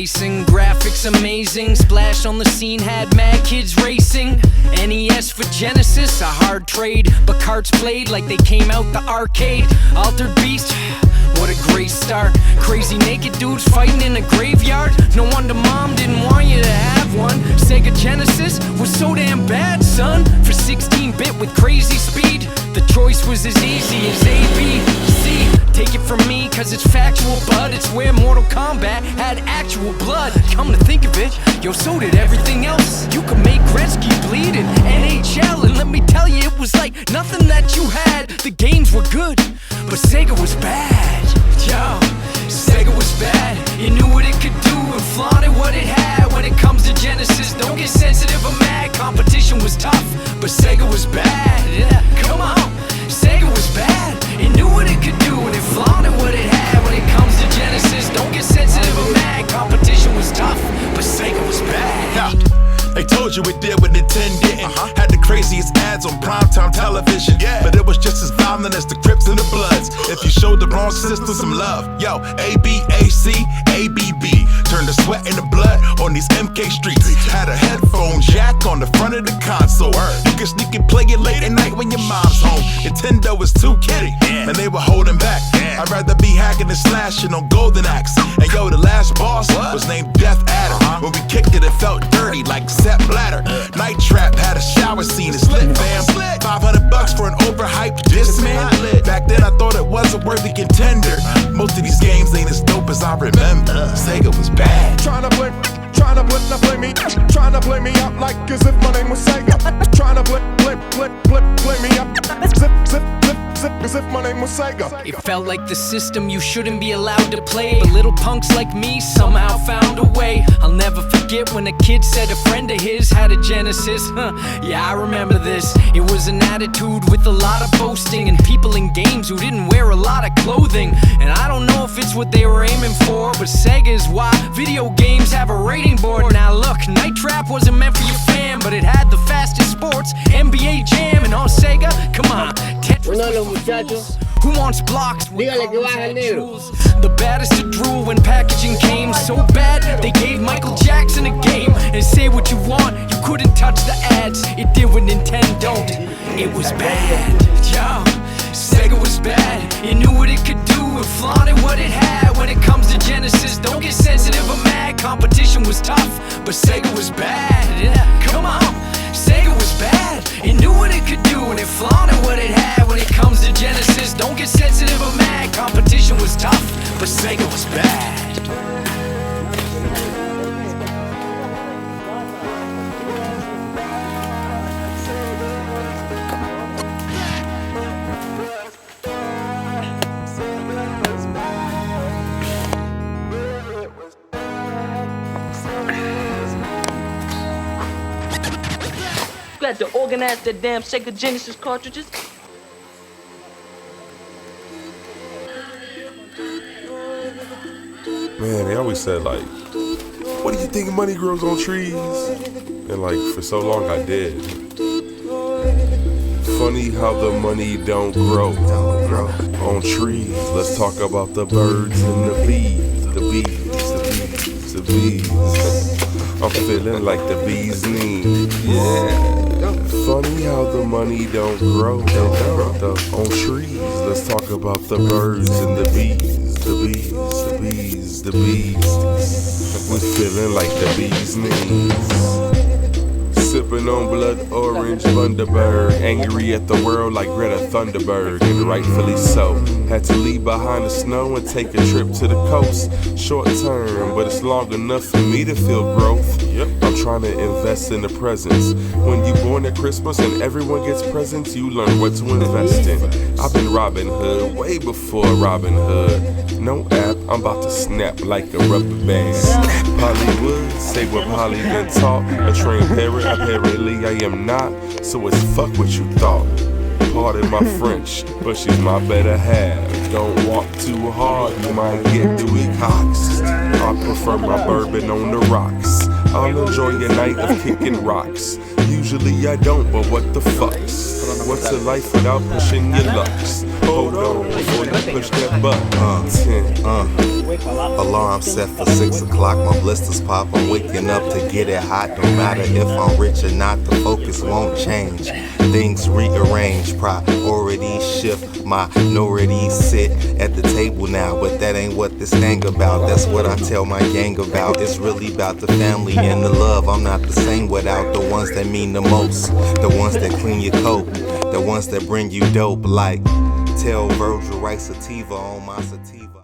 racing, graphics amazing. Splash on the scene, had mad kids racing. NES for Genesis, a hard trade, but carts played like they came out the arcade. Altered Beast, what a great start. Crazy naked dudes fighting in a graveyard. No wonder mom didn't want you to have one. Sega Genesis was so damn bad, son. For 16-bit with crazy speed, the choice was as easy as A, B, C. Take it from me, cause it's factual, bud. It's where Mortal Kombat had actual blood. Come to think of it, yo, so did everything else. You could make Gretzky bleed in NHL, and let me tell you, it was like nothing that you had. The games were good, but Sega was bad. Yo, Sega was bad. You knew what it could do and flaunted what it had. When it comes to Genesis, don't get sensitive or mad. Competition was tough, but Sega was bad. Yeah, come on, Sega was bad. It knew what it could do and it flaunted what it had. When it comes to Genesis, don't get sensitive or mad. Competition was tough, but Sega was bad. They told you it did what Nintendo didn't. Had the craziest ads on primetime television. But it was just as violent as the Crips and the Bloods. If you showed the wrong system some love, yo, A-B-A-C, A-B-B. Turned the sweat into blood on these MK streets. Had a headphone jack on the front of the console. You can sneak and play it late at night when your mom's home. Nintendo was too kiddie, and they were holding back. I'd rather be hacking and slashing on Golden Axe. And yo, the last boss was named Death Adder. When we kicked it, it felt dirty like Sepp Blatter. Night Trap had a shower scene, it's lit, fam. $500 for an overhyped diss, man. Back then I thought it was a worthy contender. Most of these games ain't as dope as I remember. Sega was bad. Tryna play me out like as if my name was Sega. Tryna play me up as if my name was Sega. It felt like the system you shouldn't be allowed to play, but little punks like me somehow found a way. I'll never forget when a kid said a friend of his had a Genesis. Yeah, I remember this. It was an attitude with a lot of boasting, and people in games who didn't wear a lot of clothing. And I don't know if it's what they were aiming for, but Sega is why video games have a rating board. Now look, Night Trap wasn't meant for your fam, but it had the fastest sports, NBA Jam, and on Sega, come on, Tetris. Uno de los muchachos, Who wants blocks? dígale que baja el negro. The baddest to drool when packaging came so bad they gave Michael Jackson a game. And say what you want, you couldn't touch the ads. It did what Nintendo don't. It was bad. Yo, Sega was bad. It knew what it could do and flaunted what it had. When it comes to Genesis, don't get sensitive or mad. Competition was tough, but Sega was bad. Yeah, come on, Sega was bad. It knew what it could do and it flaunted what it had. When it comes to Genesis, don't get sensitive or mad. Competition was tough, but Sega was bad. Glad to organize that damn Sega Genesis cartridges. Man, they always said, like, what do you think money grows on trees? And, like, for so long I did. Funny how the money don't grow on trees. Let's talk about the birds and the bees. The bees. I'm feeling like the bee's knee. Yeah. Funny how the money don't grow on trees. Let's talk about the birds and the bees. The bees. We're feeling like the bee's knees. Sipping on blood orange Thunderbird. Angry at the world like Greta Thunberg, and rightfully so. Had to leave behind the snow and take a trip to the coast. Short term, but it's long enough for me to feel growth. I'm trying to invest in the presents. When you born at Christmas and everyone gets presents, you learn what to invest in. I've been Robin Hood way before Robin Hood. No app, I'm about to snap like a rubber band. Hollywood, say what Holly been taught. A trained parrot, apparently I am not. So it's fuck what you thought. Pardon my French, but she's my better half. Don't walk too hard, you might get weak hocks. I prefer my bourbon on the rocks. I'll enjoy a night of kicking rocks. Usually I don't, but what the fucks? What's a life without pushing your luck? Hold on before you push that button. 10. Alarm set for 6 o'clock. My blisters pop. I'm waking up to get it hot. No matter if I'm rich or not, the focus won't change. Things rearrange, priorities shift. Minorities sit at the table now, but that ain't what this thing about. That's what I tell my gang about. It's really about the family and the love. I'm not the same without the ones that mean the most. The ones that clean your coat. The ones that bring you dope. Like tell Virgil write sativa on my sativa.